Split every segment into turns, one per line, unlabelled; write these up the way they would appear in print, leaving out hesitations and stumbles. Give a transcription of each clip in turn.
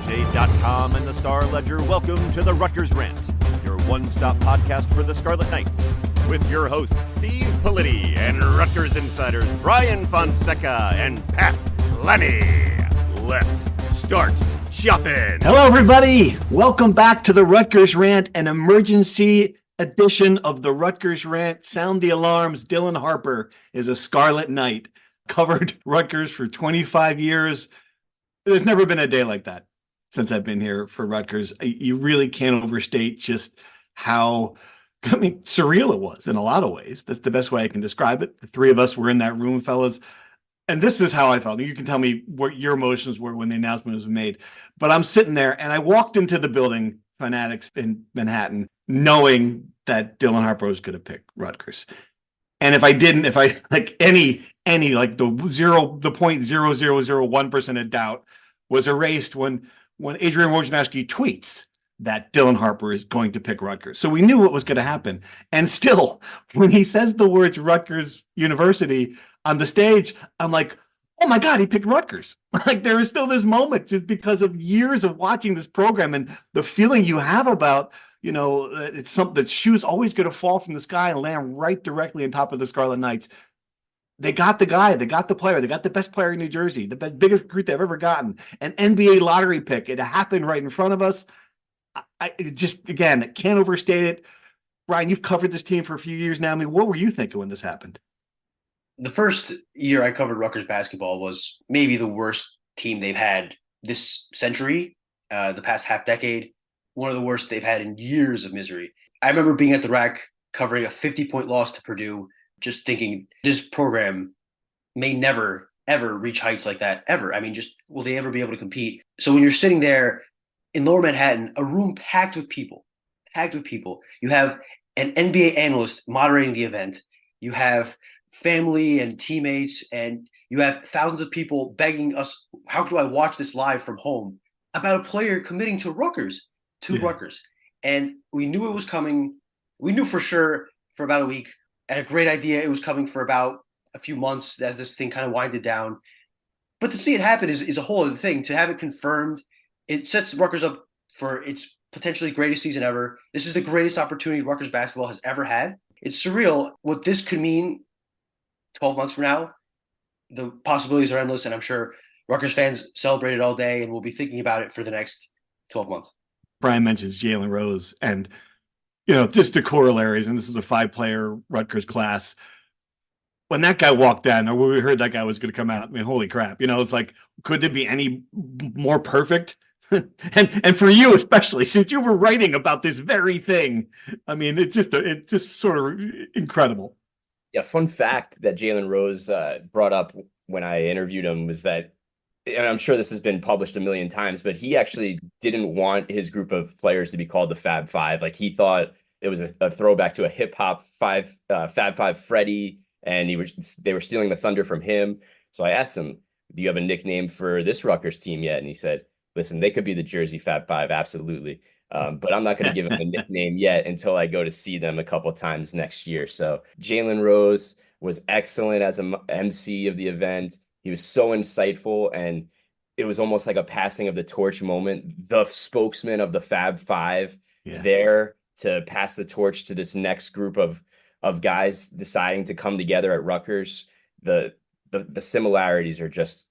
NJ.com and the Star Ledger welcome to the Rutgers Rant, your one-stop podcast for the Scarlet Knights, with your hosts Steve Politi and Rutgers insiders Brian Fonseca and Pat Lenny. Let's start shopping.
Hello, everybody. Welcome back to the Rutgers Rant, an emergency edition of the Rutgers Rant. Sound the alarms. Dylan Harper is a Scarlet Knight. Covered Rutgers for 25 years. There's never been a day like that since I've been here for Rutgers. You really can't overstate just how, surreal it was in a lot of ways. That's the best way I can describe it. The three of us were in that room, fellas. And this is how I felt. You can tell me what your emotions were when the announcement was made. But I'm sitting there and I walked into the building, Fanatics in Manhattan, knowing that Dylan Harper was going to pick Rutgers. And if I like the 0.0001% of doubt was erased when Adrian Wojnarowski tweets that Dylan Harper is going to pick Rutgers. So we knew what was going to happen. And still, when he says the words Rutgers University on the stage, I'm like, oh my God, he picked Rutgers. Like there is still this moment just because of years of watching this program and the feeling you have about, it's something that shoes always going to fall from the sky and land right directly on top of the Scarlet Knights. They got the guy, they got the player, they got the best player in New Jersey, the biggest recruit they've ever gotten, an NBA lottery pick. It happened right in front of us. I can't overstate it. Brian, you've covered this team for a few years now. I mean, what were you thinking when this happened?
The first year I covered Rutgers basketball was maybe the worst team they've had this century, the past half decade. One of the worst they've had in years of misery. I remember being at the rack covering a 50-point loss to Purdue, just thinking this program may never, ever reach heights like that, ever. I mean, just will they ever be able to compete? So when you're sitting there in Lower Manhattan, a room packed with people, you have an NBA analyst moderating the event, you have family and teammates, and you have thousands of people begging us, how do I watch this live from home, about a player committing to Rutgers. Rutgers. And we knew it was coming. We knew for sure for about a week. And a great idea. It was coming for about a few months as this thing kind of winded down. But to see it happen is a whole other thing. To have it confirmed, it sets Rutgers up for its potentially greatest season ever. This is the greatest opportunity Rutgers basketball has ever had. It's surreal what this could mean 12 months from now. The possibilities are endless, and I'm sure Rutgers fans celebrate it all day and will be thinking about it for the next 12 months.
Brian mentions Jalen Rose and, just the corollaries, and this is a 5-player Rutgers class. When that guy walked down, or when we heard that guy was going to come out, I mean, holy crap, it's like, could it be any more perfect? and for you, especially, since you were writing about this very thing, I mean, it's just sort of incredible.
Yeah, fun fact that Jalen Rose brought up when I interviewed him was that, and I'm sure this has been published a million times, but he actually didn't want his group of players to be called the Fab Five. Like he thought it was a throwback to a hip hop Fab Five Freddie, and they were stealing the thunder from him. So I asked him, do you have a nickname for this Rutgers team yet? And he said, listen, they could be the Jersey Fab Five, absolutely. But I'm not going to give them a nickname yet until I go to see them a couple of times next year. So Jalen Rose was excellent as an MC of the event. He was so insightful, and it was almost like a passing of the torch moment. The spokesman of the Fab Five there to pass the torch to this next group of guys deciding to come together at Rutgers. The similarities are just,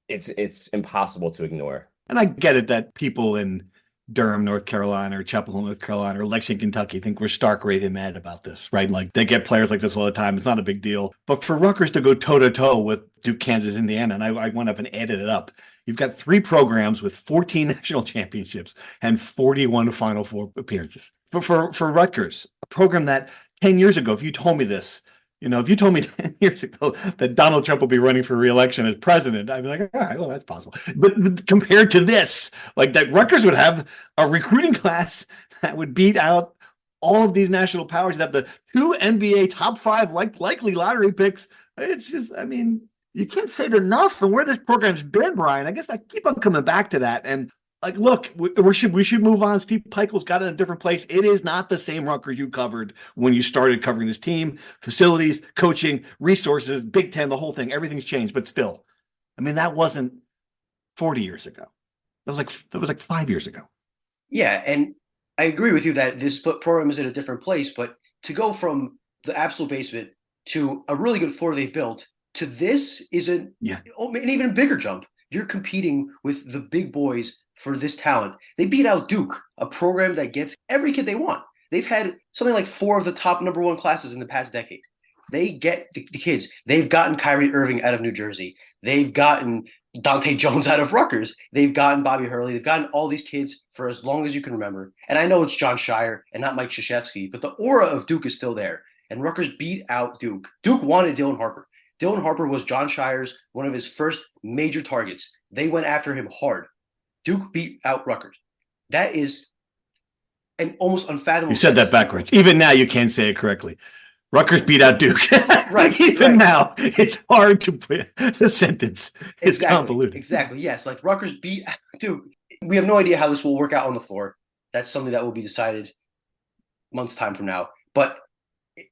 it's impossible to ignore.
And I get it that people in Durham, North Carolina, or Chapel Hill, North Carolina, or Lexington, Kentucky think we're stark raving mad about this, right? Like they get players like this all the time. It's not a big deal. But for Rutgers to go toe-to-toe with Duke, Kansas, Indiana, and I went up and added it up, you've got 3 programs with 14 national championships and 41 Final Four appearances. For Rutgers, a program that 10 years ago, if you told me this, if you told me 10 years ago that Donald Trump will be running for re-election as president, I'd be like, all right, well, that's possible. But compared to this, like that Rutgers would have a recruiting class that would beat out all of these national powers, that have the 2 NBA top 5 likely lottery picks. It's just, I mean, you can't say it enough for where this program's been, Brian. I guess I keep on coming back to that. And like, look, we should move on. Steve Pikiell's got it in a different place. It is not the same Rutgers you covered when you started covering this team. Facilities, coaching, resources, Big Ten, the whole thing. Everything's changed, but still, I mean, that wasn't 40 years ago. That was like 5 years ago.
Yeah, and I agree with you that this split program is in a different place, but to go from the absolute basement to a really good floor they've built to this is an even bigger jump. You're competing with the big boys for this talent. They beat out Duke, a program that gets every kid they want. They've had something like 4 of the top number 1 classes in the past decade. They get the kids. They've gotten Kyrie Irving out of New Jersey. They've gotten Dante Jones out of Rutgers. They've gotten Bobby Hurley. They've gotten all these kids for as long as you can remember. And I know it's John Shire and not Mike Krzyzewski, but the aura of Duke is still there. And Rutgers beat out Duke. Duke wanted Dylan Harper. Dylan Harper was John Shire's one of his first major targets. They went after him hard. Duke beat out Rutgers. That is an almost unfathomable.
You said that backwards. Even now, you can't say it correctly. Rutgers beat out Duke.
Right.
Even now, it's hard to put the sentence. It's convoluted.
Exactly. Yes. Like Rutgers beat out Duke. We have no idea how this will work out on the floor. That's something that will be decided months' time from now. But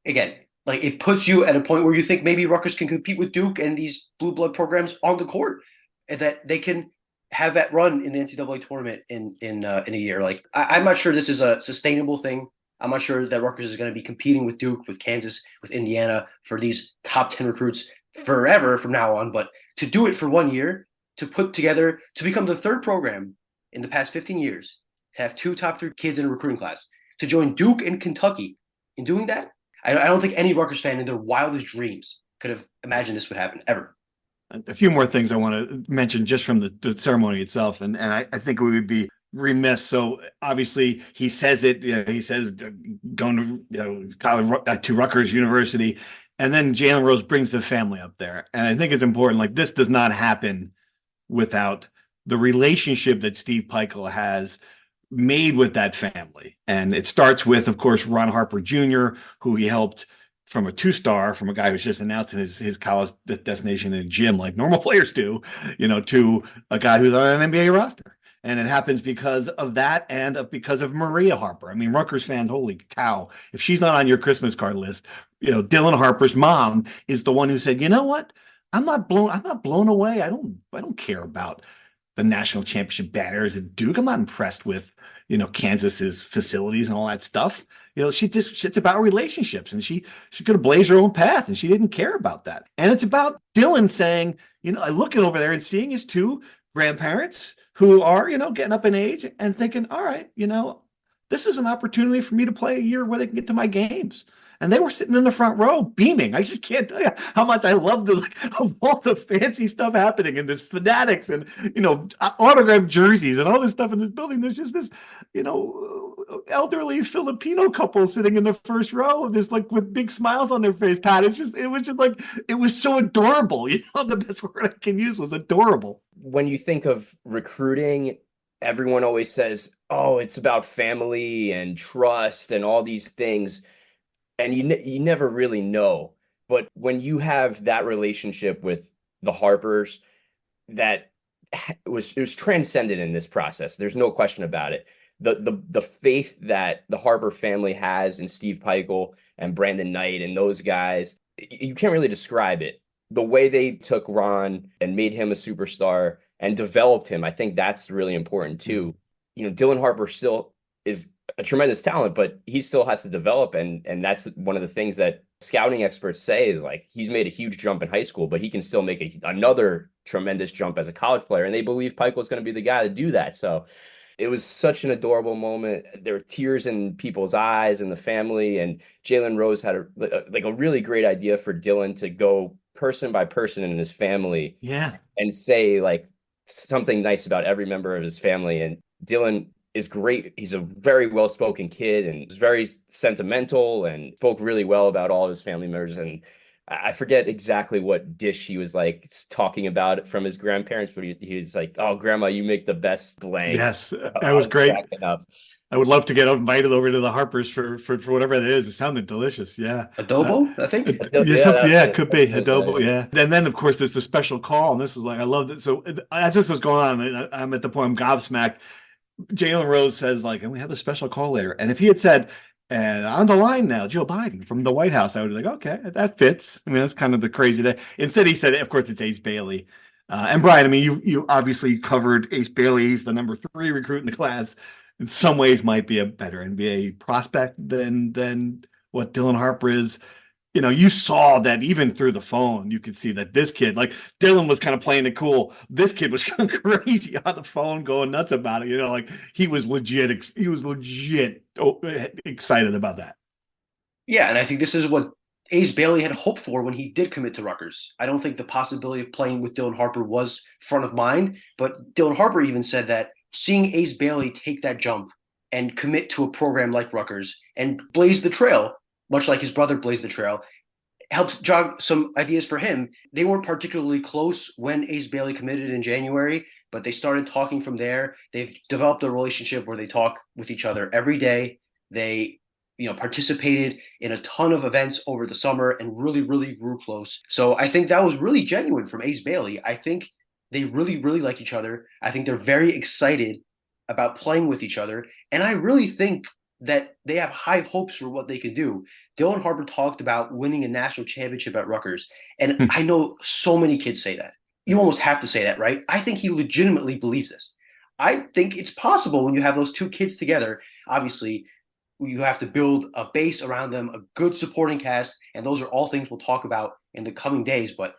again, like it puts you at a point where you think maybe Rutgers can compete with Duke and these blue blood programs on the court, and that they can have that run in the NCAA tournament in a year. Like I'm not sure this is a sustainable thing. I'm not sure that Rutgers is going to be competing with Duke, with Kansas, with Indiana for these top 10 recruits forever from now on. But to do it for 1 year, to put together, to become the 3rd program in the past 15 years, to have 2 top 3 kids in a recruiting class, to join Duke and Kentucky in doing that, I don't think any Rutgers fan in their wildest dreams could have imagined this would happen ever.
A few more things I want to mention just from the ceremony itself. And I think we would be remiss. So obviously he says it, he says going to college to Rutgers University, and then Jalen Rose brings the family up there. And I think it's important, like this does not happen without the relationship that Steve Pikiell has made with that family. And it starts with, of course, Ron Harper Jr., who he helped from a 2-star, from a guy who's just announcing his college destination in a gym like normal players do, to a guy who's on an NBA roster. And it happens because of that and because of Maria Harper. I mean, Rutgers fans, holy cow, if she's not on your Christmas card list, Dylan Harper's mom is the one who said, you know what? I'm not blown away. I don't care about the national championship banners at Duke. I'm not impressed with, Kansas's facilities and all that stuff. It's about relationships, and she could have blazed her own path, and she didn't care about that. And it's about Dylan saying, looking over there and seeing his 2 grandparents who are, getting up in age and thinking, all right, this is an opportunity for me to play a year where they can get to my games. And they were sitting in the front row beaming. I just can't tell you how much I love of all the fancy stuff happening and this fanatics and, autographed jerseys and all this stuff in this building. There's just this, elderly Filipino couple sitting in the first row, just like with big smiles on their face, Pat. It was so adorable. The best word I can use was adorable.
When you think of recruiting, everyone always says, oh, it's about family and trust and all these things. And you never really know. But when you have that relationship with the Harpers, that it was transcendent in this process. There's no question about it. The faith that the Harper family has in Steve Pikiell and Brandon Knight and those guys, you can't really describe it. The way they took Ron and made him a superstar and developed him, I think that's really important too. Dylan Harper still is a tremendous talent, but he still has to develop. And that's one of the things that scouting experts say is like, he's made a huge jump in high school, but he can still make another tremendous jump as a college player. And they believe Pikiell is going to be the guy to do that. So it was such an adorable moment. There were tears in people's eyes and the family, and Jalen Rose had a really great idea for Dylan to go person by person in his family.
Yeah.
And say like something nice about every member of his family. And Dylan is great. He's a very well-spoken kid and is very sentimental and spoke really well about all of his family members. And I forget exactly what dish he was like talking about from his grandparents, but he was like, "Oh, Grandma, you make the best blank."
Yes, that was great. I would love to get invited over to the Harpers for whatever it is. It sounded delicious. Yeah.
Adobo, I think.
It could be adobo. Yeah. And then, of course, there's the special call. And this is like, I loved it. So as this was going on, I'm at the point I'm gobsmacked. Jalen Rose says, like, and we have a special call later. And if he had said, and on the line now, Joe Biden from the White House, I would be like, okay, that fits. I mean, that's kind of the crazy day. Instead, he said, of course, it's Ace Bailey. And Brian, I mean, you obviously covered Ace Bailey. He's the number 3 recruit in the class. In some ways, might be a better NBA prospect than what Dylan Harper is. You know, you saw that even through the phone, you could see that this kid, like Dylan was kind of playing it cool. This kid was going crazy on the phone, going nuts about it. You know, like he was legit. He was legit excited about that.
Yeah, and I think this is what Ace Bailey had hoped for when he did commit to Rutgers. I don't think the possibility of playing with Dylan Harper was front of mind, but Dylan Harper even said that seeing Ace Bailey take that jump and commit to a program like Rutgers and blaze the trail, much like his brother blazed the trail, helped jog some ideas for him. They weren't particularly close when Ace Bailey committed in January, but they started talking from there. They've developed a relationship where they talk with each other every day. They participated in a ton of events over the summer and really, really grew close. So I think that was really genuine from Ace Bailey. I think they really, really like each other. I think they're very excited about playing with each other. And I really think that they have high hopes for what they can do. Dylan Harper talked about winning a national championship at Rutgers. And I know so many kids say that. You almost have to say that, right? I think he legitimately believes this. I think it's possible when you have those two kids together. Obviously, you have to build a base around them, a good supporting cast, and those are all things we'll talk about in the coming days. But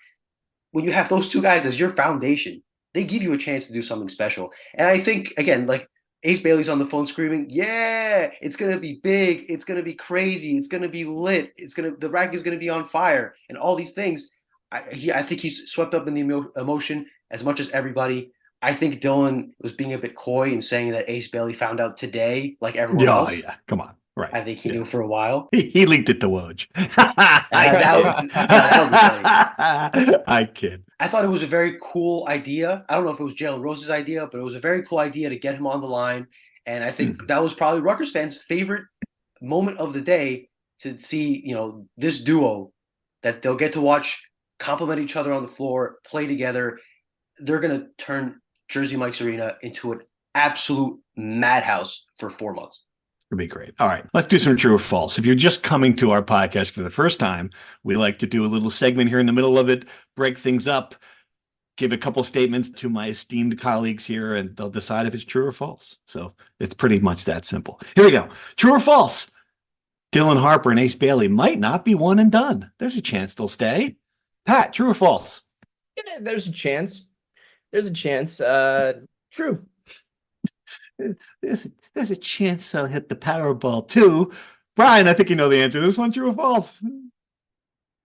when you have those two guys as your foundation, they give you a chance to do something special. And I think, again, like Ace Bailey's on the phone screaming, yeah, it's going to be big. It's going to be crazy. It's going to be lit. The rack is going to be on fire and all these things. I think he's swept up in the emotion as much as everybody. I think Dylan was being a bit coy in saying that Ace Bailey found out today, like everyone else.
Yeah, come on. Right.
I think he knew for a while.
He linked it to Woj.
That would be funny.
I kid.
I thought it was a very cool idea. I don't know if it was Jalen Rose's idea, but it was a very cool idea to get him on the line. And I think that was probably Rutgers fans' favorite moment of the day to see, this duo that they'll get to watch complement each other on the floor, play together. They're going to turn Jersey Mike's Arena into an absolute madhouse for 4 months.
It's going to be great. All right, let's do some true or false. If you're just coming to our podcast for the first time, we like to do a little segment here in the middle of it, break things up, give a couple statements to my esteemed colleagues here, and they'll decide if it's true or false. So it's pretty much that simple. Here we go. True or false? Dylan Harper and Ace Bailey might not be one and done. There's a chance they'll stay. Pat, true or false?
Yeah, there's a chance. There's a chance. True.
There's a chance I'll hit the Powerball too. Brian, I think you know the answer to this one. True or false?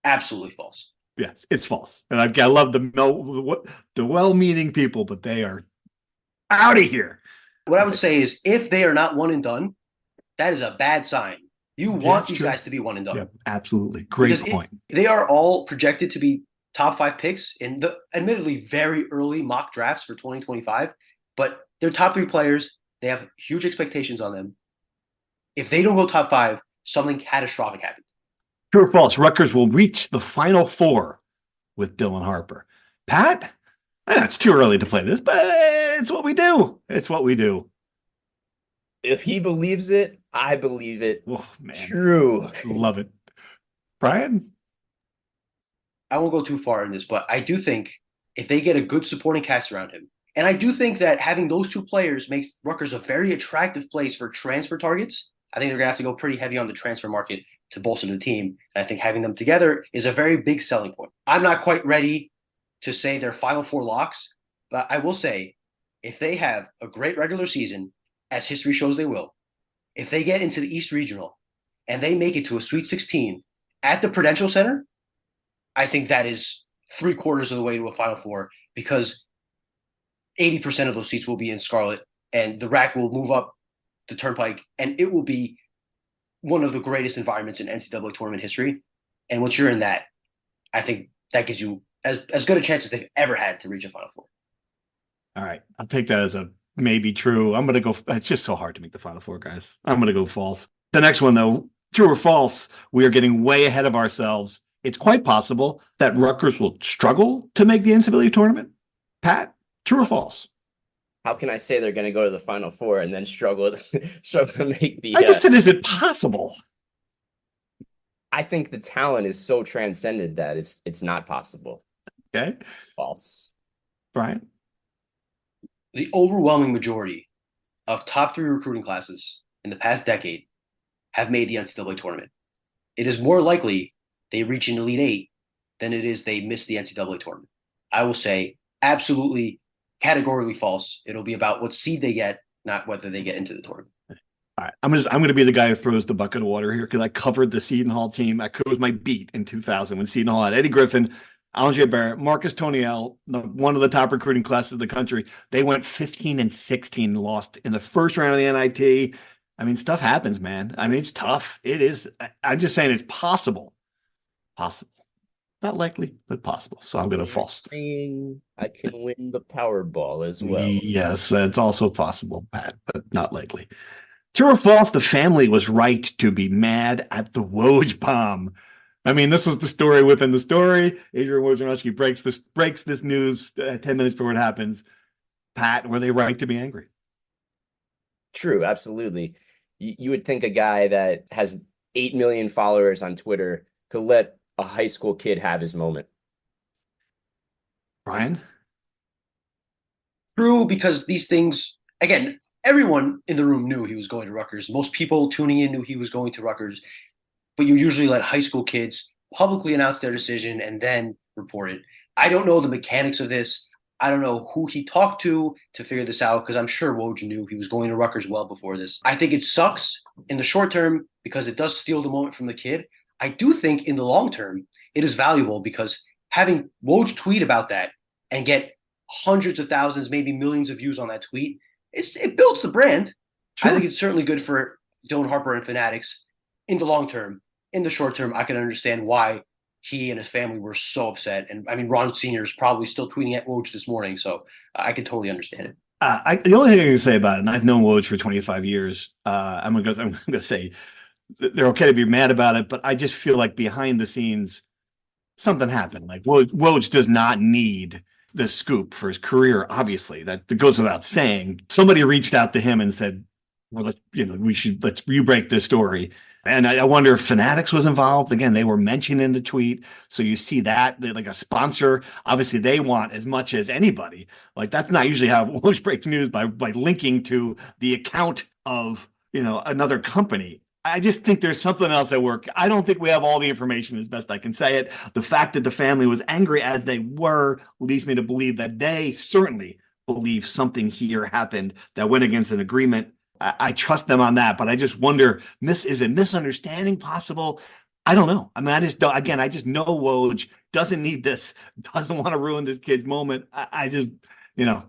Absolutely false.
Yes, it's false. And I love the well-meaning people, but they are out of here.
What I would say is if they are not one and done, that is a bad sign. You want these guys to be one and done.
Yeah, absolutely. Great point.
They are all projected to be top 5 picks in the admittedly very early mock drafts for 2025, but they're top 3 players. They have huge expectations on them. If they don't go top 5, something catastrophic happens.
True or false? Rutgers will reach the Final Four with Dylan Harper. Pat? It's too early to play this, but it's what we do. It's what we do.
If he believes it, I believe it.
Oh, man.
True.
Love it. Brian?
I won't go too far in this, but I do think if they get a good supporting cast around him, and I do think that having those 2 players makes Rutgers a very attractive place for transfer targets. I think they're going to have to go pretty heavy on the transfer market to bolster the team. And I think having them together is a very big selling point. I'm not quite ready to say they're Final Four locks, but I will say if they have a great regular season, as history shows they will, if they get into the East Regional and they make it to a Sweet 16 at the Prudential Center, I think that is 3/4 of the way to a Final Four because 80% of those seats will be in Scarlet and the rack will move up the Turnpike and it will be one of the greatest environments in NCAA tournament history. And once you're in that, I think that gives you as good a chance as they've ever had to reach a Final Four.
All right. I'll take that as a maybe true. I'm going to go. It's just so hard to make the Final Four, guys. I'm going to go false. The next one, though, true or false, we are getting way ahead of ourselves. It's quite possible that Rutgers will struggle to make the NCAA tournament. Pat, true or false?
How can I say they're going to go to the Final Four and then struggle to make the?
I just said, is it possible?
I think the talent is so transcendent that it's not possible.
Okay.
False.
Brian?
The overwhelming majority of top 3 recruiting classes in the past decade have made the NCAA tournament. It is more likely they reach an Elite Eight than it is they miss the NCAA tournament. I will say absolutely categorically false. It'll be about what seed they get, not whether they get into the tournament.
All right, I'm going to be the guy who throws the bucket of water here because I covered the Seton Hall team. It was my beat in 2000 when Seton Hall had Eddie Griffin, Alger Barrett, Marcus Toniel, one of the top recruiting classes of the country. They went 15-16, lost in the first round of the NIT. I mean, stuff happens, man. I mean, it's tough. It is. I'm just saying it's possible. Possible. Not likely, but possible. So I'm going to false.
I can win the Powerball as well.
Yes, it's also possible, Pat, but not likely. True or false, the family was right to be mad at the Woj bomb. I mean, this was the story within the story. Adrian Wojnarowski breaks this news 10 minutes before it happens. Pat, were they right to be angry?
True, absolutely. You would think a guy that has 8 million followers on Twitter could let a high school kid have his moment.
Brian?
True, because these things, again, everyone in the room knew he was going to Rutgers. Most people tuning in knew he was going to Rutgers. But you usually let high school kids publicly announce their decision and then report it. I don't know the mechanics of this. I don't know who he talked to figure this out, because I'm sure Woj knew he was going to Rutgers well before this. I think it sucks in the short term because it does steal the moment from the kid. I do think in the long term, it is valuable because having Woj tweet about that and get hundreds of thousands, maybe millions of views on that tweet, it builds the brand. Sure. I think it's certainly good for Dylan Harper and Fanatics in the long term. In the short term, I can understand why he and his family were so upset. And I mean, Ron Sr. is probably still tweeting at Woj this morning, so I can totally understand it.
The only thing I can say about it, and I've known Woj for 25 years, I'm going to say they're okay to be mad about it, but I just feel like behind the scenes, something happened. Like Woj does not need the scoop for his career, obviously. That goes without saying. Somebody reached out to him and said, well, let's you break this story. And I wonder if Fanatics was involved. Again, they were mentioned in the tweet. So you see that, like a sponsor, obviously they want as much as anybody. Like that's not usually how Woj breaks news, by linking to the account of, another company. I just think there's something else at work. I don't think we have all the information, as best I can say it. The fact that the family was angry as they were leads me to believe that they certainly believe something here happened that went against an agreement. I trust them on that, but I just wonder, is it misunderstanding possible? I don't know. I mean, I just know Woj doesn't need this, doesn't want to ruin this kid's moment. I just,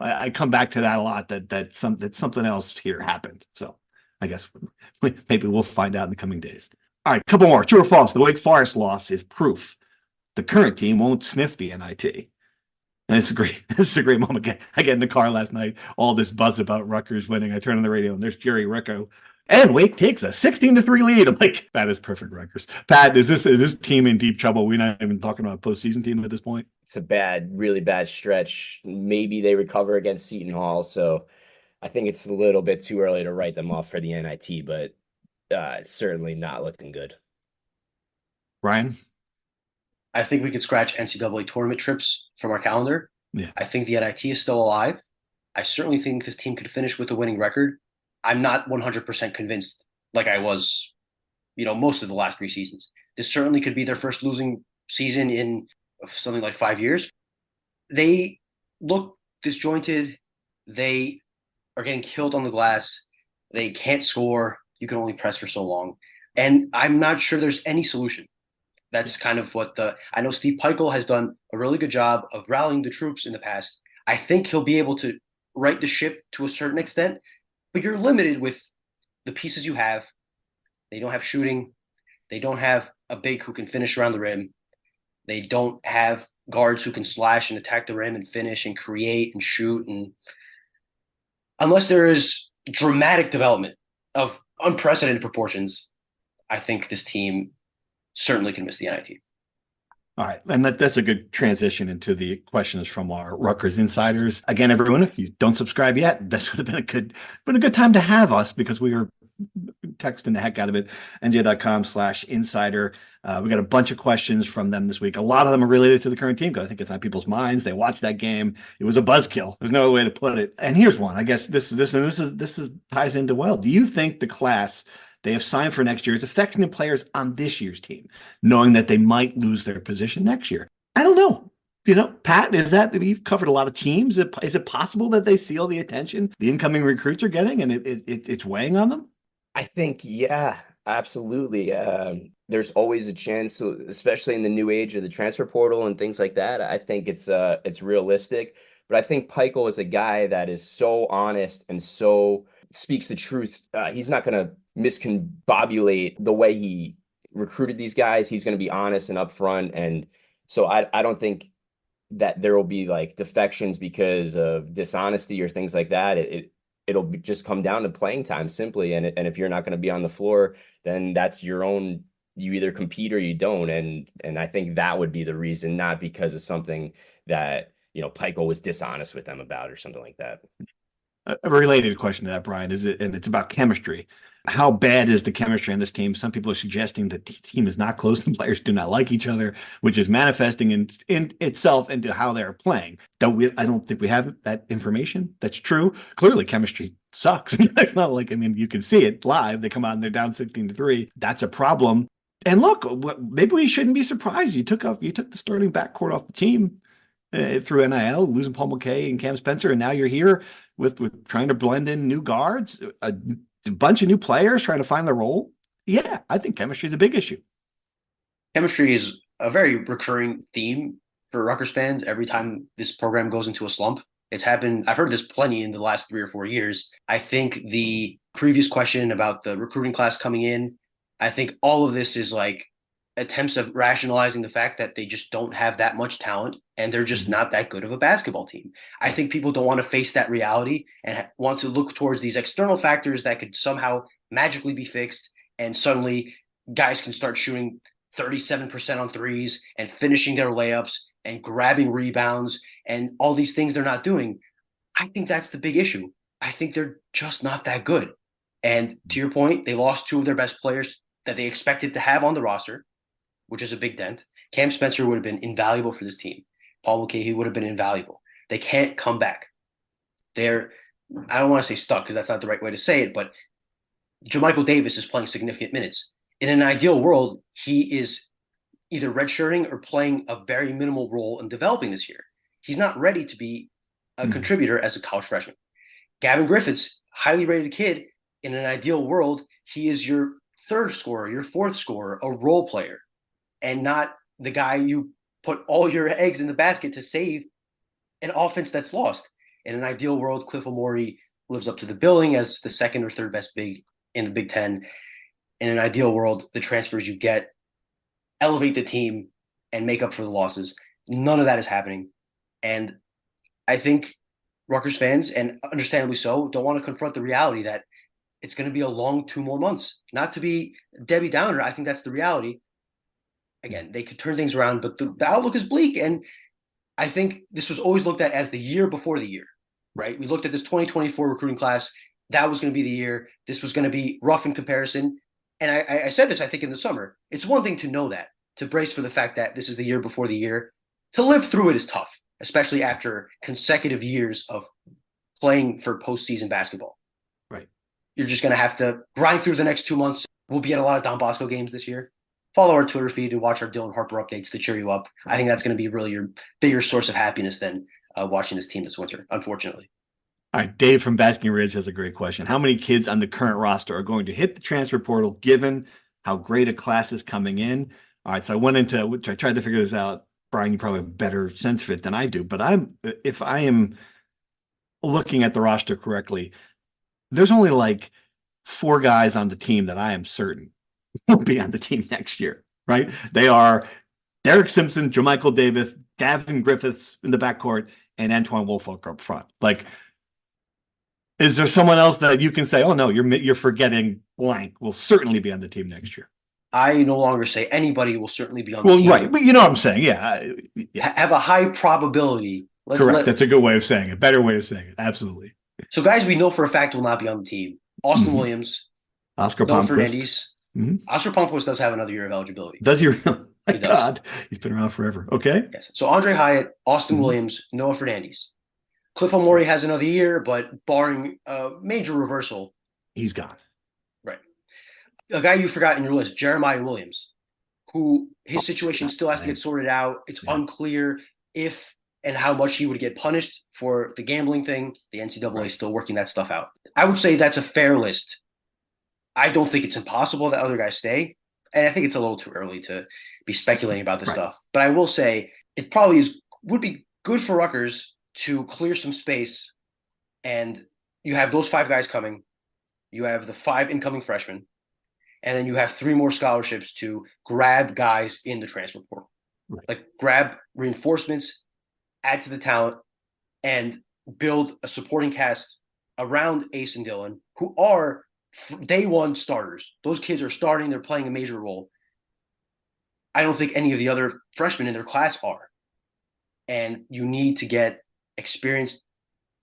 I come back to that a lot, that something else here happened. So I guess maybe we'll find out in the coming days. All right, a couple more. True or false? The Wake Forest loss is proof the current team won't sniff the NIT. And this is a great moment. I get in the car last night, all this buzz about Rutgers winning. I turn on the radio and there's Jerry Ricco. And Wake takes a 16-3 lead. I'm like, that is perfect, Rutgers. Pat, is this team in deep trouble? We're not even talking about a postseason team at this point.
It's a really bad stretch. Maybe they recover against Seton Hall. So I think it's a little bit too early to write them off for the NIT, but it's certainly not looking good.
Ryan?
I think we could scratch NCAA tournament trips from our calendar.
Yeah.
I think the NIT is still alive. I certainly think this team could finish with a winning record. I'm not 100% convinced like I was, most of the last 3 seasons. This certainly could be their first losing season in something like 5 years. They look disjointed. They are getting killed on the glass. They can't score. You can only press for so long. And I'm not sure there's any solution. That's kind of what I know Steve Peichel has done a really good job of rallying the troops in the past. I think he'll be able to right the ship to a certain extent, but you're limited with the pieces you have. They don't have shooting. They don't have a big who can finish around the rim. They don't have guards who can slash and attack the rim and finish and create and shoot. And unless there is dramatic development of unprecedented proportions, I think this team certainly can miss the NIT.
All right. And that's a good transition into the questions from our Rutgers insiders. Again, everyone, if you don't subscribe yet, this would have been a good time to have us, because we are texting the heck out of it. NJ.com/insider. We got a bunch of questions from them this week. A lot of them are related to the current team because I think it's on people's minds. They watched that game. It was a buzzkill. There's no other way to put it. And here's one. I guess this ties into well. Do you think the class they have signed for next year is affecting the players on this year's team, knowing that they might lose their position next year? I don't know. Pat, you've covered a lot of teams. Is it possible that they see all the attention the incoming recruits are getting and it's weighing on them?
I think, yeah, absolutely. There's always a chance, especially in the new age of the transfer portal and things like that. I think it's realistic, but I think Pikiell is a guy that is so honest and so speaks the truth. He's not going to miscombobulate the way he recruited these guys. He's going to be honest and upfront. And so I don't think that there will be like defections because of dishonesty or things like that. It'll just come down to playing time simply. And if you're not going to be on the floor, then that's your own, you either compete or you don't. And I think that would be the reason, not because of something that, Pikiell was dishonest with them about or something like that.
A related question to that, Brian, and it's about chemistry. How bad is the chemistry on this team? Some people are suggesting that the team is not close and players do not like each other, which is manifesting in itself into how they're playing. I don't think we have that information. That's true. Clearly, chemistry sucks. It's not like, you can see it live. They come out and they're down 16-3. That's a problem. And look, maybe we shouldn't be surprised. You took the starting backcourt off the team through NIL, losing Paul McKay and Cam Spencer, and now you're here with trying to blend in new guards, a bunch of new players trying to find their role. Yeah, I think chemistry is a big issue.
Chemistry is a very recurring theme for Rutgers fans every time this program goes into a slump. It's happened. I've heard this plenty in the last 3 or 4 years. I think the previous question about the recruiting class coming in, I think all of this is like attempts of rationalizing the fact that they just don't have that much talent and they're just not that good of a basketball team. I think people don't want to face that reality and want to look towards these external factors that could somehow magically be fixed, and suddenly guys can start shooting 37% on threes and finishing their layups and grabbing rebounds and all these things they're not doing. I think that's the big issue. I think they're just not that good. And to your point, they lost 2 of their best players that they expected to have on the roster, which is a big dent. Cam Spencer would have been invaluable for this team. Paul McKay would have been invaluable. They can't come back. I don't want to say stuck because that's not the right way to say it, but JaMychal Davis is playing significant minutes. In an ideal world, he is either redshirting or playing a very minimal role in developing this year. He's not ready to be a contributor as a college freshman. Gavin Griffiths, highly rated kid, in an ideal world, he is your 3rd scorer, your 4th scorer, a role player, and not the guy you put all your eggs in the basket to save an offense that's lost. In an ideal world, Cliff Omori lives up to the billing as the 2nd or 3rd best big in the Big Ten. In an ideal world, the transfers you get elevate the team and make up for the losses. None of that is happening. And I think Rutgers fans, and understandably so, don't want to confront the reality that it's going to be a long 2 more months. Not to be Debbie Downer, I think that's the reality. Again, they could turn things around, but the outlook is bleak. And I think this was always looked at as the year before the year, right? We looked at this 2024 recruiting class. That was going to be the year. This was going to be rough in comparison. And I said this, I think, in the summer. It's one thing to know that, to brace for the fact that this is the year before the year. To live through it is tough, especially after consecutive years of playing for postseason basketball.
Right.
You're just going to have to grind through the next 2 months. We'll be at a lot of Don Bosco games this year. Follow our Twitter feed and watch our Dylan Harper updates to cheer you up. I think that's going to be really your bigger source of happiness than watching this team this winter, unfortunately.
All right, Dave from Basking Ridge has a great question. How many kids on the current roster are going to hit the transfer portal given how great a class is coming in? All right, so I tried to figure this out. Brian, you probably have a better sense of it than I do, but if I am looking at the roster correctly, there's only like 4 guys on the team that I am certain will be on the team next year, right? They are Derek Simpson, JaMychal Davis, Gavin Griffiths in the backcourt, and Antoine Wolfolk up front. Like, is there someone else that you can say, oh no, you're forgetting blank will certainly be on the team next year?
I no longer say anybody will certainly be on the team.
Well, right, but you know what I'm saying, yeah.
Have a high probability.
Correct, that's a good way of saying it, better way of saying it, absolutely.
So guys we know for a fact will not be on the team. Austin Williams,
Oscar
Noah
Palmquist.
Fernandez.
Mhm.
Oscar Palmquist does have another year of eligibility.
Does he really? My
He does.
God, he's been around forever. Okay.
Yes. So Andre Hyatt, Austin
Mhm.
Williams, Noah Fernandez. Cliff O'Mori has another year, but barring a major reversal,
He's gone.
right. A guy you forgot in your list, Jeremiah Williams, who his situation still has to get sorted out. It's unclear if and how much he would get punished for the gambling thing. The NCAA is still working that stuff out. I would say that's a fair list. I don't think it's impossible that other guys stay. And I think it's a little too early to be speculating about this stuff. But I will say it probably would be good for Rutgers to clear some space. And you have those 5 guys coming. You have the 5 incoming freshmen. And then you have 3 more scholarships to grab guys in the transfer portal. Like grab reinforcements, add to the talent, and build a supporting cast around Ace and Dylan, who are day one starters. Those kids are starting. They're playing a major role. I don't think any of the other freshmen in their class are. And you need to get experienced,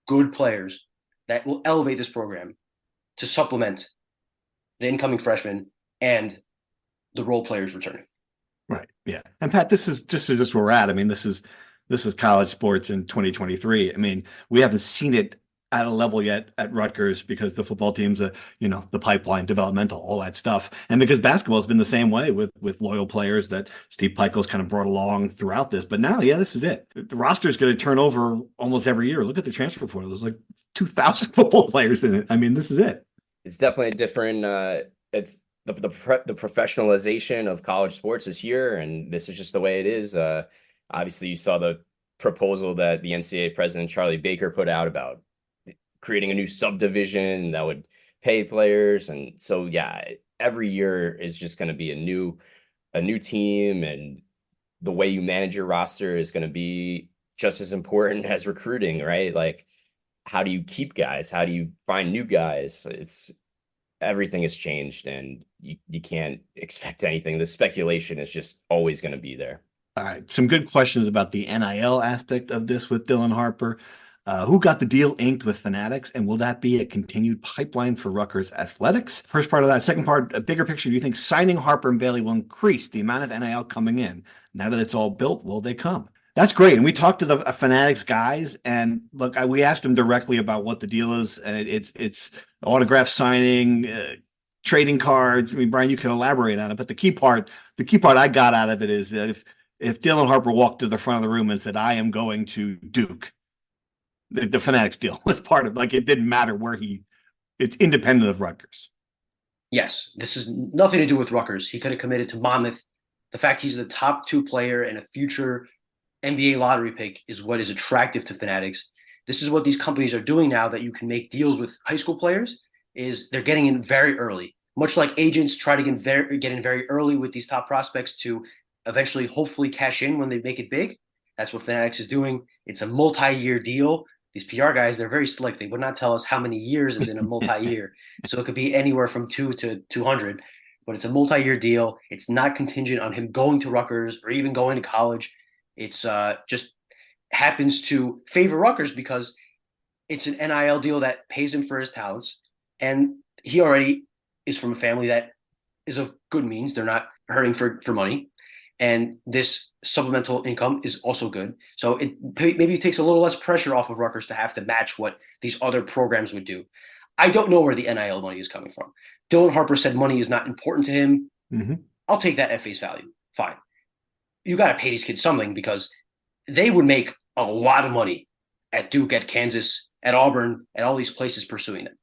good players that will elevate this program to supplement the incoming freshmen and the role players returning.
Right. Yeah. And Pat, this is just where we're at. I mean, this is college sports in 2023. I mean, we haven't seen it at a level yet at Rutgers because the football team's the pipeline, developmental, all that stuff. And because basketball has been the same way with loyal players that Steve Pikiell's kind of brought along throughout this. But now, this is it. The roster is going to turn over almost every year. Look at the transfer portal. There's like 2,000 football players in it. I mean, this is it.
It's definitely a different, it's the professionalization of college sports is here, and this is just the way it is. Obviously, you saw the proposal that the NCAA president, Charlie Baker, put out about creating a new subdivision that would pay players. And so, every year is just going to be a new team, and the way you manage your roster is going to be just as important as recruiting, right? Like, how do you keep guys? How do you find new guys? Everything has changed, and you can't expect anything. The speculation is just always going to be there.
All right. Some good questions about the NIL aspect of this with Dylan Harper. Who got the deal inked with Fanatics, and will that be a continued pipeline for Rutgers athletics? First part of that. Second part, a bigger picture. Do you think signing Harper and Bailey will increase the amount of NIL coming in? Now that it's all built, will they come? That's great. And we talked to the Fanatics guys, and look, we asked them directly about what the deal is, and it's autograph signing, trading cards. I mean, Brian, you can elaborate on it, but the key part I got out of it is that if Dylan Harper walked to the front of the room and said, "I am going to Duke," the Fanatics deal was part of, like, it didn't matter where it's independent of Rutgers.
Yes, this is nothing to do with Rutgers. He could have committed to Monmouth. The fact he's the top 2 player and a future NBA lottery pick is what is attractive to Fanatics. This is what these companies are doing now that you can make deals with high school players, is they're getting in very early. Much like agents try to get in very early with these top prospects to eventually hopefully cash in when they make it big. That's what Fanatics is doing. It's a multi-year deal. These PR guys, they're very slick. They would not tell us how many years is in a multi-year. So it could be anywhere from 2 to 200, but it's a multi-year deal. It's not contingent on him going to Rutgers or even going to college. It's just happens to favor Rutgers because it's an NIL deal that pays him for his talents. And he already is from a family that is of good means. They're not hurting for money. And this supplemental income is also good. So it maybe takes a little less pressure off of Rutgers to have to match what these other programs would do. I don't know where the NIL money is coming from. Dylan Harper said money is not important to him. Mm-hmm. I'll take that at face value. Fine. You got to pay these kids something because they would make a lot of money at Duke, at Kansas, at Auburn, at all these places pursuing them.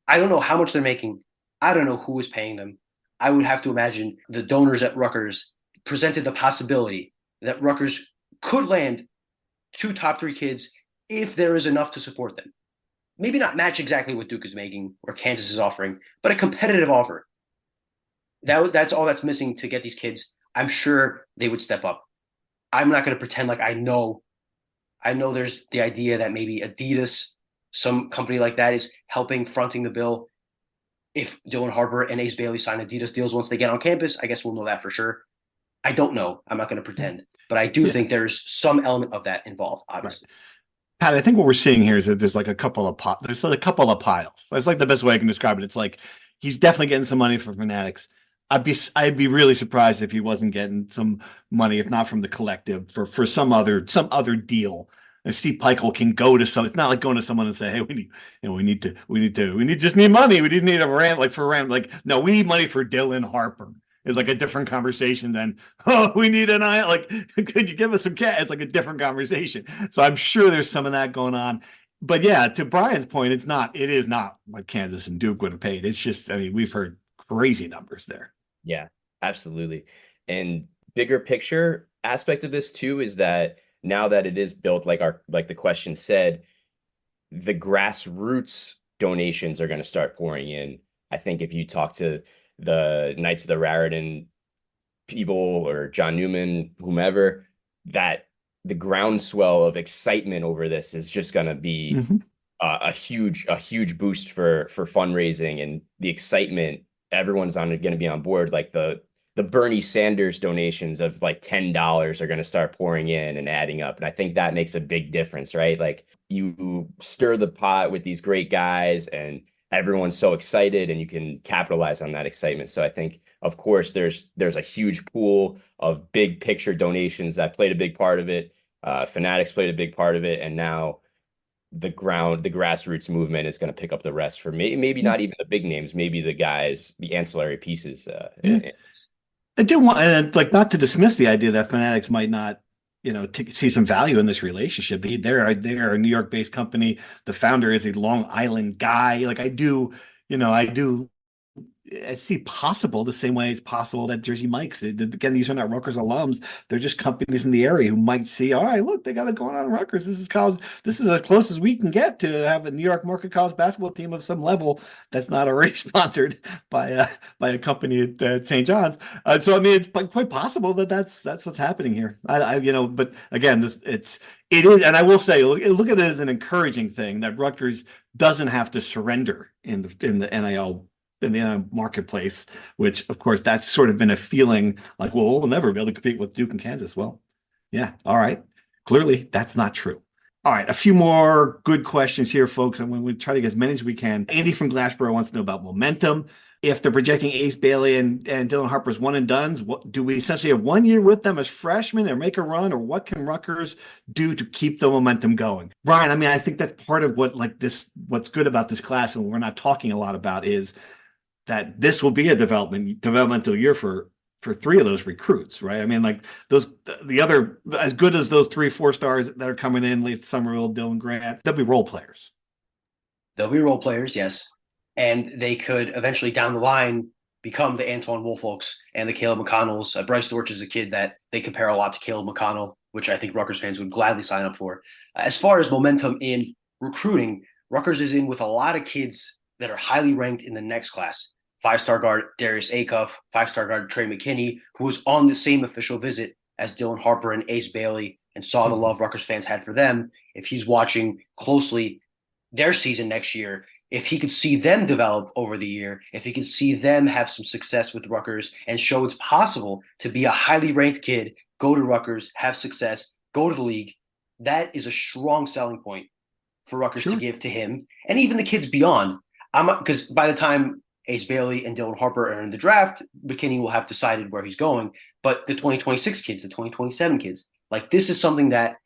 I don't know how much they're making. I don't know who is paying them. I would have to imagine the donors at Rutgers presented the possibility that Rutgers could land 2 top 3 kids if there is enough to support them. Maybe not match exactly what Duke is making or Kansas is offering, but a competitive offer. That's all that's missing to get these kids. I'm sure they would step up. I'm not going to pretend like I know. I know there's the idea that maybe Adidas, some company like that, is fronting the bill. If Dylan Harper and Ace Bailey sign Adidas deals once they get on campus, I guess we'll know that for sure. I don't know. I'm not going to pretend. But I do think there's some element of that involved, obviously.
Right. Pat, I think what we're seeing here is that there's like a couple of piles. That's like the best way I can describe it. It's like he's definitely getting some money from Fanatics. I'd be really surprised if he wasn't getting some money, if not from the collective, for some other deal. And Steve Peichel can go to some. It's not like going to someone and say, "Hey, we just need money. We need a rant like for rant. Like, no, we need money for Dylan Harper." Is like a different conversation than, oh, we need an eye. Like, could you give us some cash? It's like a different conversation. So I'm sure there's some of that going on. But yeah, to Brian's point, it is not what Kansas and Duke would have paid. It's just, I mean, we've heard crazy numbers there.
Yeah, absolutely. And bigger picture aspect of this too is that now that it is built, like the question said, the grassroots donations are going to start pouring in. I think if you talk to the Knights of the Raritan people or John Newman, whomever, that the groundswell of excitement over this is just going to be a huge boost for fundraising and the excitement. Everyone's going to be on board. Like the Bernie Sanders donations of like $10 are going to start pouring in and adding up. And I think that makes a big difference, right? Like you stir the pot with these great guys and everyone's so excited and you can capitalize on that excitement. So I think, of course, there's a huge pool of big picture donations that played a big part of it. Fanatics played a big part of it. And now the grassroots movement is going to pick up the rest for maybe not even the big names, maybe the guys, the ancillary pieces.
I do want, and like, not to dismiss the idea that Fanatics might not, see some value in this relationship. They're a New York-based company. The founder is a Long Island guy. Like I see possible the same way it's possible that Jersey Mike's. Again, these are not Rutgers alums. They're just companies in the area who might see, all right, look, they got it going on in Rutgers. This is college. This is as close as we can get to have a New York market college basketball team of some level that's not already sponsored by a company at St. John's. So I mean, it's quite possible that that's what's happening here. But again, it is, and I will say, look at it as an encouraging thing that Rutgers doesn't have to surrender in the NIL. In the marketplace, which of course that's sort of been a feeling like, well, we'll never be able to compete with Duke and Kansas. Well, yeah, all right. Clearly that's not true. All right, a few more good questions here, folks, and we try to get as many as we can. Andy from Glassboro wants to know about momentum. If they're projecting Ace Bailey and Dylan Harper's one and dones, what do we essentially have 1 year with them as freshmen or make a run, or what can Rutgers do to keep the momentum going? Brian, I mean, I think that's part of what's good about this class, and we're not talking a lot about, is that this will be a developmental year for three of those recruits, right? I mean, like the other, as good as those 3-4 stars that are coming in, Leith Somerville, Dylan Grant, they'll be role players.
They'll be role players, yes. And they could eventually down the line become the Antoine Woolfolks and the Caleb McConnells. Bryce Dortch is a kid that they compare a lot to Caleb McConnell, which I think Rutgers fans would gladly sign up for. As far as momentum in recruiting, Rutgers is in with a lot of kids that are highly ranked in the next class. 5-star guard Darius Acuff, 5-star guard Trey McKinney, who was on the same official visit as Dylan Harper and Ace Bailey and saw the love Rutgers fans had for them. If he's watching closely their season next year, if he could see them develop over the year, if he could see them have some success with Rutgers and show it's possible to be a highly ranked kid, go to Rutgers, have success, go to the league, that is a strong selling point for Rutgers to give to him and even the kids beyond. Because by the time Ace Bailey and Dylan Harper are in the draft, McKinney will have decided where he's going. But the 2026 kids, the 2027 kids, like this is something that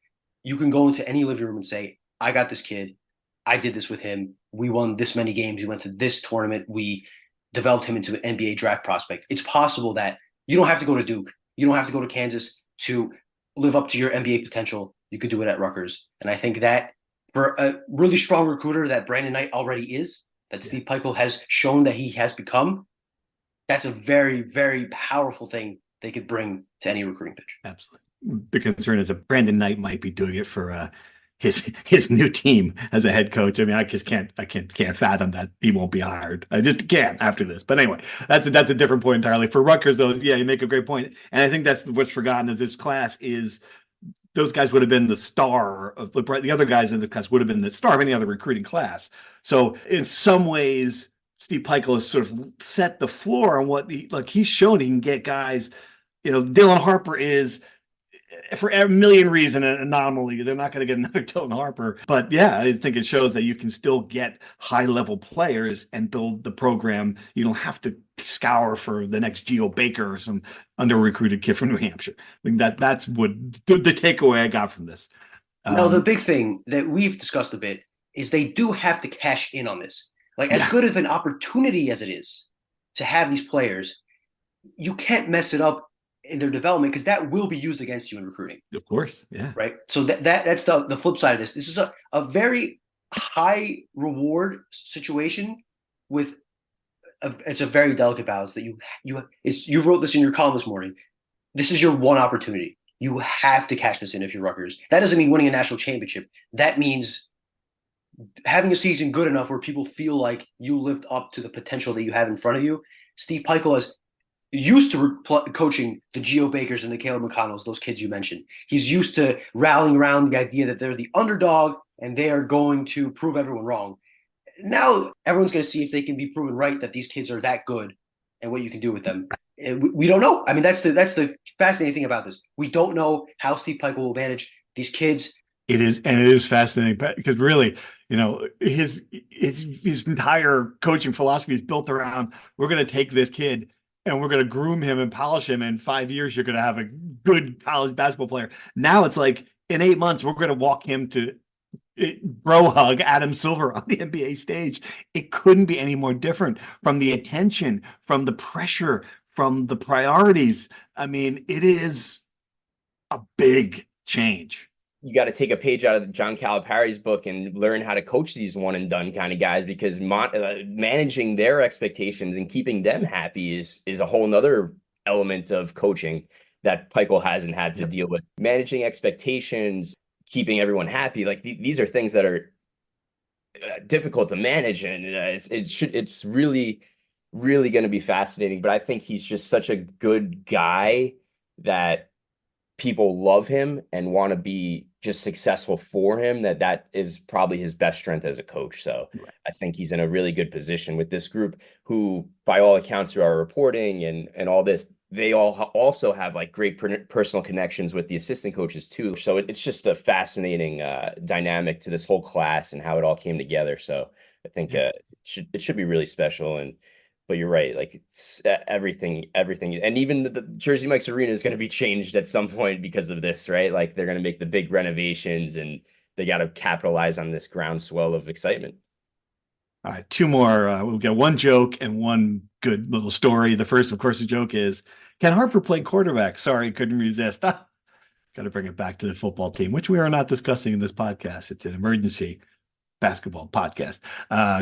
you can go into any living room and say, I got this kid. I did this with him. We won this many games. We went to this tournament. We developed him into an NBA draft prospect. It's possible that you don't have to go to Duke. You don't have to go to Kansas to live up to your NBA potential. You could do it at Rutgers. And I think that for a really strong recruiter that Brandon Knight already is, that Steve Peichel has shown that he has become, that's a very, very powerful thing they could bring to any recruiting pitch.
Absolutely. The concern is that Brandon Knight might be doing it for his new team as a head coach. I mean, I just can't fathom that he won't be hired. I just can't after this. But anyway, that's a different point entirely. For Rutgers, though, yeah, you make a great point. And I think that's what's forgotten is this class is those guys would have been the star of the other guys in the class would have been the star of any other recruiting class. So in some ways, Steve Peichel has sort of set the floor on what he's shown he can get guys. Dylan Harper is for a million reasons, an anomaly. They're not going to get another Dylan Harper. But yeah, I think it shows that you can still get high-level players and build the program. You don't have to scour for the next Geo Baker or some under-recruited kid from New Hampshire. I think that's what the takeaway I got from this.
Now, the big thing that we've discussed a bit is they do have to cash in on this. Like, as good of an opportunity as it is to have these players, you can't mess it up in their development because that will be used against you in recruiting.
Of course, yeah.
Right? So that's the flip side of this. This is a very high reward situation with it's a very delicate balance that you wrote this in your column this morning. This is your one opportunity. You have to cash this in if you're Rutgers. That doesn't mean winning a national championship. That means having a season good enough where people feel like you lived up to the potential that you have in front of you. Steve Pikiell is used to coaching the Geo Bakers and the Caleb McConnells, those kids you mentioned. He's used to rallying around the idea that they're the underdog and they are going to prove everyone wrong. Now everyone's going to see if they can be proven right that these kids are that good and what you can do with them. We don't know. I mean, that's the fascinating thing about this. We don't know how Steve Pikiell will manage these kids.
It is fascinating because really, his entire coaching philosophy is built around, we're going to take this kid and we're going to groom him and polish him. In 5 years, you're going to have a good college basketball player. Now it's like in 8 months, we're going to walk him to bro hug Adam Silver on the NBA stage. It couldn't be any more different from the attention, from the pressure, from the priorities. I mean, it is a big change.
You got to take a page out of John Calipari's book and learn how to coach these one and done kind of guys, because managing their expectations and keeping them happy is a whole nother element of coaching that Pikiell hasn't had to deal with. Managing expectations, keeping everyone happy. Like these are things that are difficult to manage. And it's really, really going to be fascinating, but I think he's just such a good guy that people love him and want to be just successful for him, that is probably his best strength as a coach. So right. I think he's in a really good position with this group who, by all accounts through our reporting and all this, they all also have like great personal connections with the assistant coaches too. So it's just a fascinating dynamic to this whole class and how it all came together. So I think it should be really special. But you're right, like everything, and even the Jersey Mike's Arena is going to be changed at some point because of this, right? Like they're going to make the big renovations, and they got to capitalize on this groundswell of excitement.
All right, two more. We'll get one joke and one good little story. The first, of course, the joke is, can Harper play quarterback? Sorry, couldn't resist. Got to bring it back to the football team, which we are not discussing in this podcast. It's an emergency basketball podcast.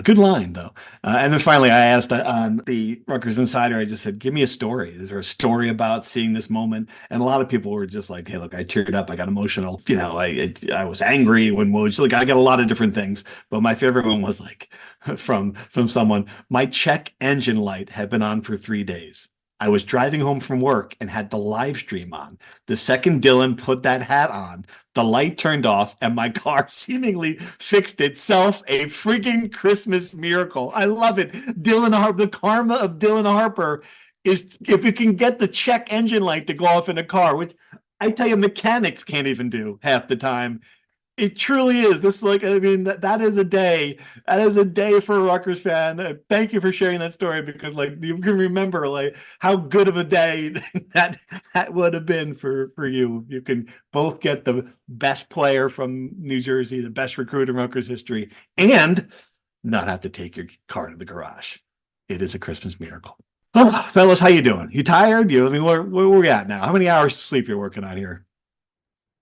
Good line though. And then finally I asked on the Rutgers Insider, I just said, give me a story. Is there a story about seeing this moment? And a lot of people were just like, hey, look, I teared up. I got emotional. I was angry when Woj, like I got a lot of different things, but my favorite one was like from someone, my check engine light had been on for 3 days. I was driving home from work and had the live stream on. The second Dylan put that hat on, the light turned off and my car seemingly fixed itself. A freaking Christmas miracle. I love it. Dylan Harper, the karma of Dylan Harper is if you can get the check engine light to go off in a car, which I tell you, mechanics can't even do half the time. It truly is. This, like, I mean, that is a day. That is a day for a Rutgers fan. Thank you for sharing that story, because, like, you can remember, like, how good of a day that would have been for you. You can both get the best player from New Jersey, the best recruit in Rutgers history, and not have to take your car to the garage. It is a Christmas miracle. Oh, fellas, how you doing? You tired? Where we at now? How many hours of sleep you're working on here?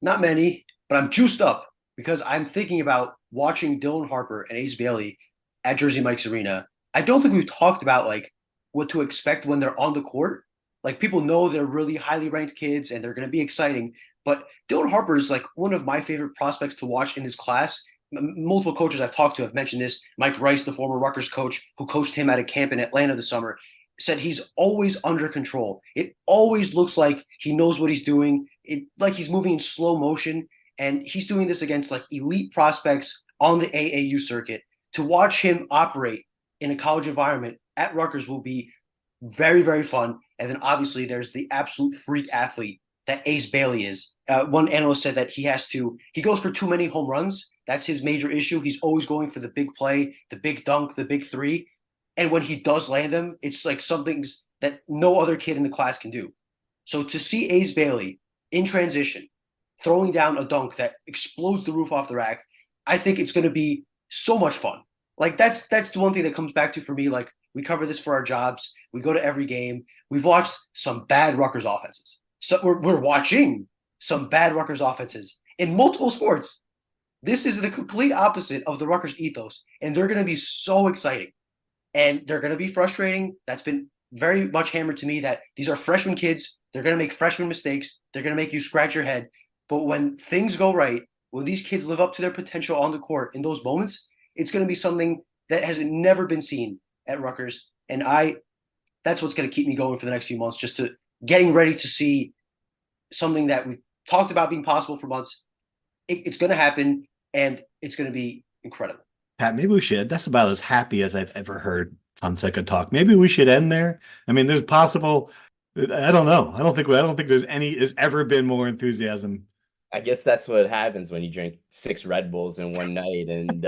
Not many, but I'm juiced up, because I'm thinking about watching Dylan Harper and Ace Bailey at Jersey Mike's Arena. I don't think we've talked about like what to expect when they're on the court. Like, people know they're really highly ranked kids and they're going to be exciting. But Dylan Harper is like one of my favorite prospects to watch in this class. Multiple coaches I've talked to have mentioned this. Mike Rice, the former Rutgers coach who coached him at a camp in Atlanta this summer, said he's always under control. It always looks like he knows what he's doing. Like he's moving in slow motion. And he's doing this against like elite prospects on the AAU circuit. To watch him operate in a college environment at Rutgers will be very, very fun. And then obviously there's the absolute freak athlete that Ace Bailey is. One analyst said that he goes for too many home runs. That's his major issue. He's always going for the big play, the big dunk, the big three. And when he does land them, it's like something that no other kid in the class can do. So to see Ace Bailey in transition, throwing down a dunk that explodes the roof off the rack, I think it's going to be so much fun. Like that's the one thing that comes back to for me. Like we cover this for our jobs. We go to every game. We've watched some bad Rutgers offenses. So we're watching some bad Rutgers offenses in multiple sports. This is the complete opposite of the Rutgers ethos, and they're going to be so exciting. And they're going to be frustrating. That's been very much hammered to me that these are freshman kids. They're going to make freshman mistakes. They're going to make you scratch your head. But when things go right, when these kids live up to their potential on the court in those moments, it's going to be something that has never been seen at Rutgers. And that's what's going to keep me going for the next few months, just to getting ready to see something that we've talked about being possible for months. It's going to happen, and it's going to be incredible.
Pat, maybe we should. That's about as happy as I've ever heard Fonseca talk. Maybe we should end there. I mean, there's possible. I don't know. I don't think there's ever been more enthusiasm.
I guess that's what happens when you drink 6 Red Bulls in one night and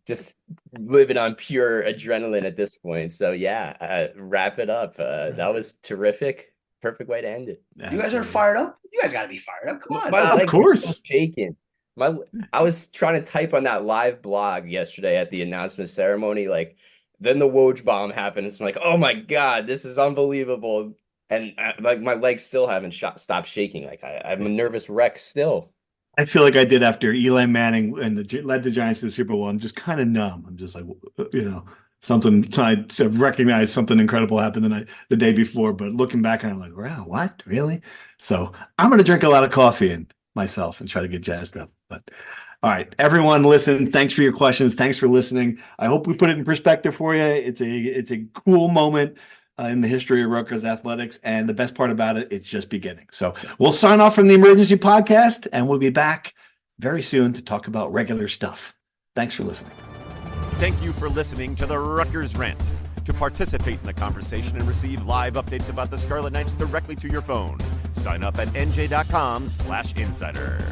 just living on pure adrenaline at this point. So yeah, wrap it up. That was terrific. Perfect way to end it.
You guys are fired up. You guys got to be fired up. Come on.
My
of course.
Shaking. I was trying to type on that live blog yesterday at the announcement ceremony. Like, then the Woj bomb happened. It's like, oh my God, this is unbelievable. And like my legs still haven't stopped shaking. Like I'm a nervous wreck still.
I feel like I did after Eli Manning led the Giants to the Super Bowl. I'm just kind of numb. I'm just like, something. So I recognized something incredible happened the day before. But looking back, I'm like, wow, what, really? So I'm going to drink a lot of coffee and myself and try to get jazzed up. But all right, everyone, listen. Thanks for your questions. Thanks for listening. I hope we put it in perspective for you. It's a cool moment in the history of Rutgers athletics, and the best part about it, it's just beginning. So we'll sign off from the Emergency Podcast, and we'll be back very soon to talk about regular stuff. Thanks for listening.
Thank you for listening to the Rutgers Rant. To participate in the conversation and receive live updates about the Scarlet Knights directly to your phone, sign up at NJ.com/insider.